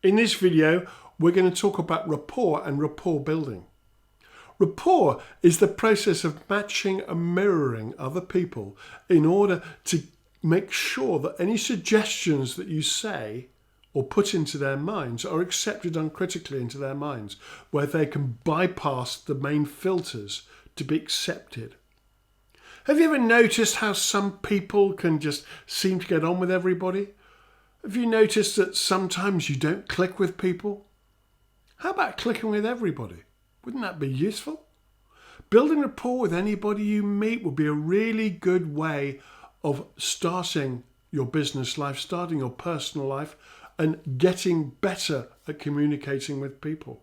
In this video, we're going to talk about rapport and rapport building. Rapport is the process of matching and mirroring other people in order to make sure that any suggestions that you say or put into their minds are accepted uncritically into their minds, where they can bypass the main filters to be accepted. Have you ever noticed how some people can just seem to get on with everybody? Have you noticed that sometimes you don't click with people? How about clicking with everybody? Wouldn't that be useful? Building rapport with anybody you meet would be a really good way of starting your business life, starting your personal life, and getting better at communicating with people.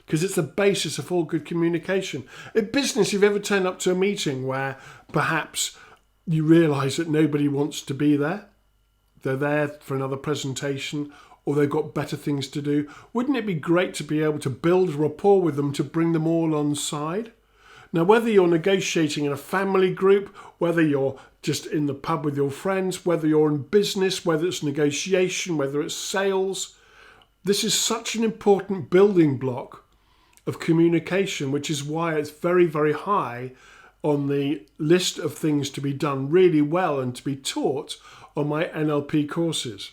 Because it's the basis of all good communication. In business, you've ever turned up to a meeting where perhaps you realise that nobody wants to be there? They're there for another presentation, or they've got better things to do. Wouldn't it be great to be able to build rapport with them to bring them all on side? Now, whether you're negotiating in a family group, whether you're just in the pub with your friends, whether you're in business, whether it's negotiation, whether it's sales, this is such an important building block of communication, which is why it's very, very high on the list of things to be done really well and to be taught on my NLP courses.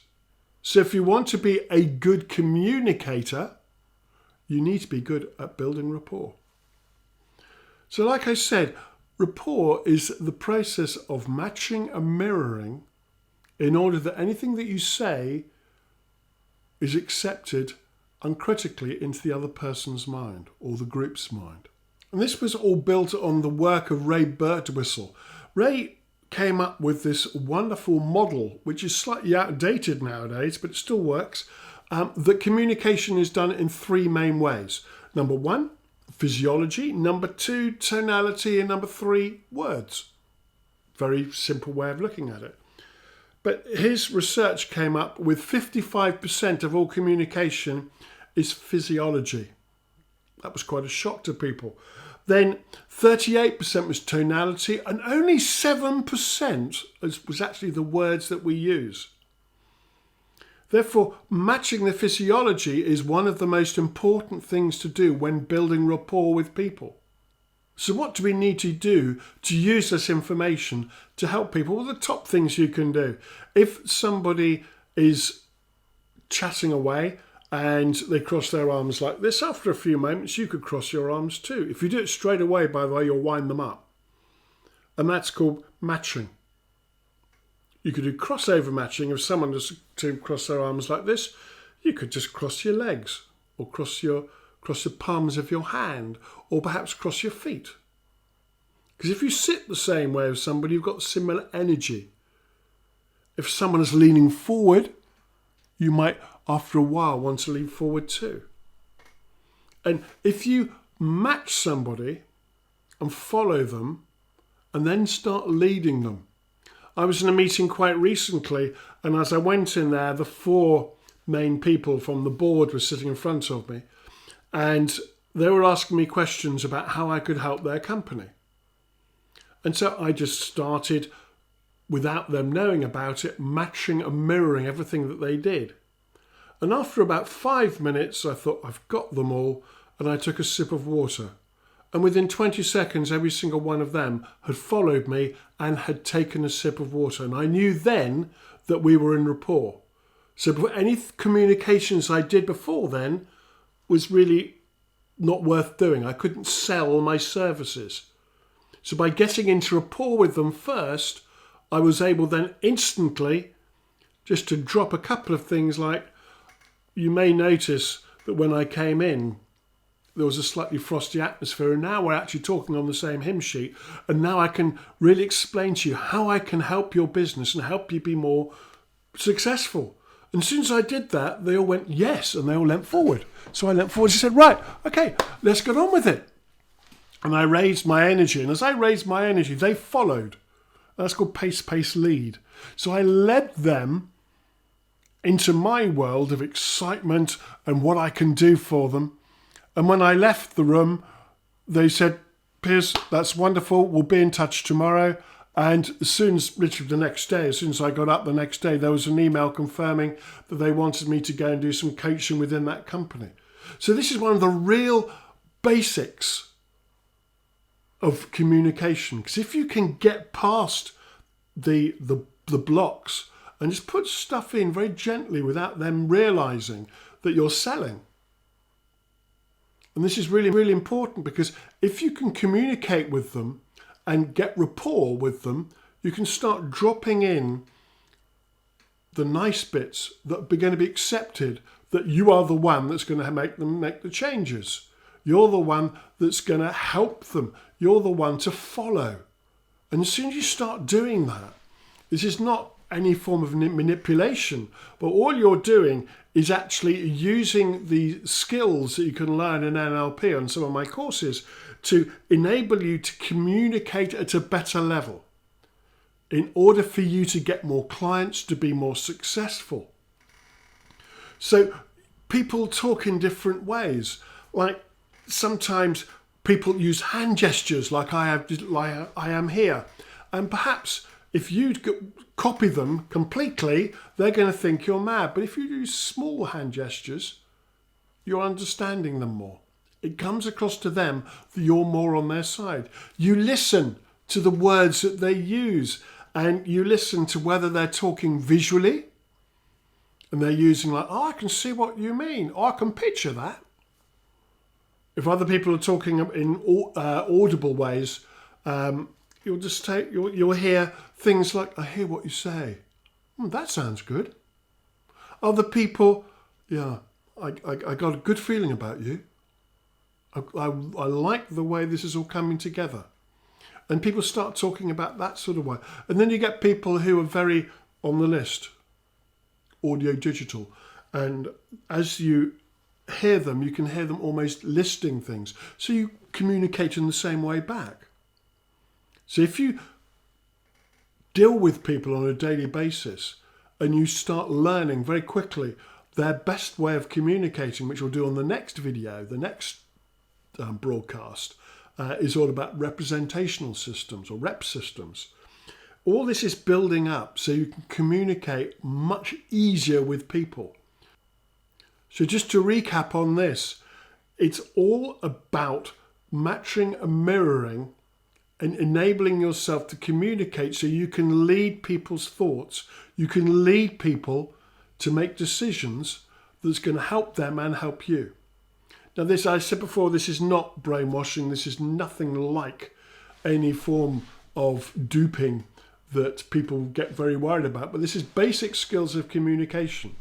So if you want to be a good communicator, you need to be good at building rapport. So like I said, rapport is the process of matching and mirroring in order that anything that you say is accepted uncritically into the other person's mind or the group's mind. And this was all built on the work of Ray Birtwistle. Ray came up with this wonderful model, which is slightly outdated nowadays, but it still works, that communication is done in three main ways. Number one, physiology. Number two, tonality. And number three, words. Very simple way of looking at it. But his research came up with 55% of all communication is physiology. That was quite a shock to people. Then 38% was tonality, and only 7% was actually the words that we use. Therefore, matching the physiology is one of the most important things to do when building rapport with people. So what do we need to do to use this information to help people? Well, the top things you can do. If somebody is chatting away and they cross their arms like this, after a few moments, you could cross your arms too. If you do it straight away, by the way, you'll wind them up. And that's called matching. You could do crossover matching. If someone was to cross their arms like this, you could just cross your legs or cross the palms of your hand, or perhaps cross your feet. Because if you sit the same way as somebody, you've got similar energy. If someone is leaning forward, you might, after a while, want to lean forward too. And if you match somebody and follow them and then start leading them. I was in a meeting quite recently, and as I went in there, the four main people from the board were sitting in front of me, and they were asking me questions about how I could help their company. And so I just started, without them knowing about it, matching and mirroring everything that they did. And after about 5 minutes, I thought, I've got them all, and I took a sip of water. And within 20 seconds, every single one of them had followed me and had taken a sip of water. And I knew then that we were in rapport. So any communications I did before then was really not worth doing. I couldn't sell my services. So by getting into rapport with them first, I was able then instantly just to drop a couple of things like, you may notice that when I came in, there was a slightly frosty atmosphere, and now we're actually talking on the same hymn sheet, and now I can really explain to you how I can help your business and help you be more successful. And as soon as I did that, they all went yes, and they all leant forward. So I leant forward and said, right, okay, let's get on with it. And I raised my energy, and as I raised my energy, they followed. That's called pace, lead. So I led them into my world of excitement and what I can do for them. And when I left the room, they said, Piers, that's wonderful. We'll be in touch tomorrow. And as soon as, literally the next day, as soon as I got up the next day, there was an email confirming that they wanted me to go and do some coaching within that company. So this is one of the real basics of communication. Because if you can get past the blocks and just put stuff in very gently without them realizing that you're selling. And this is really, really important, because if you can communicate with them and get rapport with them, you can start dropping in the nice bits that are going to be accepted, that you are the one that's going to make them make the changes. You're the one that's going to help them. You're the one to follow. And as soon as you start doing that, this is not any form of manipulation, but all you're doing is actually using the skills that you can learn in NLP on some of my courses to enable you to communicate at a better level in order for you to get more clients, to be more successful. So people talk in different ways. Like sometimes people use hand gestures like I am here. And perhaps if you copy them completely, they're going to think you're mad. But if you use small hand gestures, you're understanding them more. It comes across to them that you're more on their side. You listen to the words that they use, and you listen to whether they're talking visually and they're using like, oh, I can see what you mean. Oh, I can picture that. If other people are talking in audible ways, you'll hear things like, I hear what you say. That sounds good. Other people, yeah, I got a good feeling about you. I like the way this is all coming together. And people start talking about that sort of way. And then you get people who are very on the list, audio digital. And as you hear them, you can hear them almost listing things. So you communicate in the same way back. So if you deal with people on a daily basis and you start learning very quickly their best way of communicating, which we'll do on the next video, the next broadcast, is all about representational systems or rep systems. All this is building up so you can communicate much easier with people. So just to recap on this, it's all about matching and mirroring and enabling yourself to communicate so you can lead people's thoughts. You can lead people to make decisions that's going to help them and help you. Now this, I said before, this is not brainwashing. This is nothing like any form of duping that people get very worried about. But this is basic skills of communication,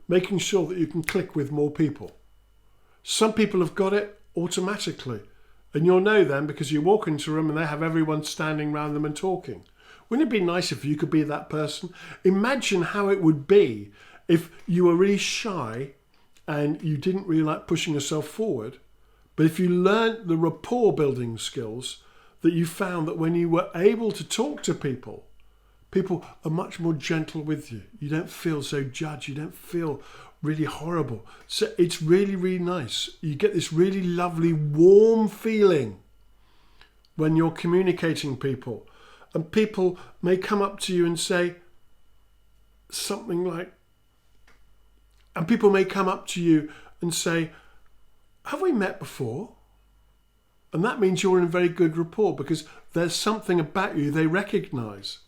making sure that you can click with more people. Some people have got it automatically. And you'll know them because you walk into a room and they have everyone standing around them and talking. Wouldn't it be nice if you could be that person? Imagine how it would be if you were really shy and you didn't really like pushing yourself forward. But if you learned the rapport building skills, that you found that when you were able to talk to people, people are much more gentle with you. You don't feel so judged. You don't feel really horrible. So it's really, really nice. You get this really lovely, warm feeling when you're communicating people. And people may come up to you and say something like, and people may come up to you and say, have we met before? And that means you're in very good rapport because there's something about you they recognize.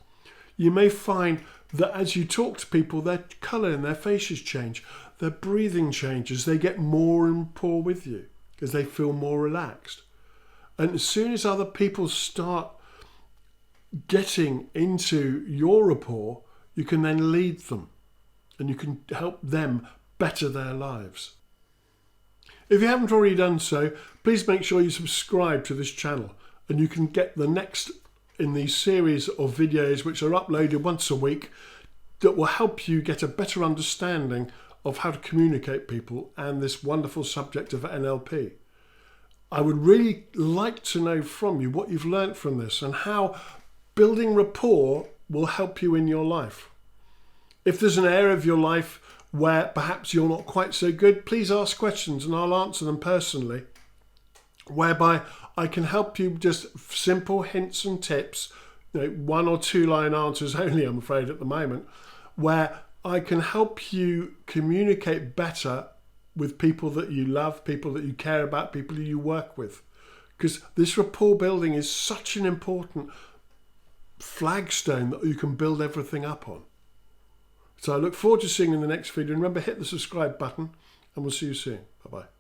You may find that as you talk to people, their colour and their faces change, their breathing changes, they get more in rapport with you because they feel more relaxed. And as soon as other people start getting into your rapport, you can then lead them and you can help them better their lives. If you haven't already done so, please make sure you subscribe to this channel and you can get the next in these series of videos which are uploaded once a week that will help you get a better understanding of how to communicate people and this wonderful subject of NLP. I would really like to know from you what you've learnt from this and how building rapport will help you in your life. If there's an area of your life where perhaps you're not quite so good, please ask questions and I'll answer them personally, whereby I can help you just simple hints and tips 1 or 2 line answers only, I'm afraid, at the moment, where I can help you communicate better with people that you love, people that you care about, people you work with. Because this rapport building is such an important flagstone that you can build everything up on. So I look forward to seeing you in the next video. And remember, hit the subscribe button, and we'll see you soon. Bye-bye.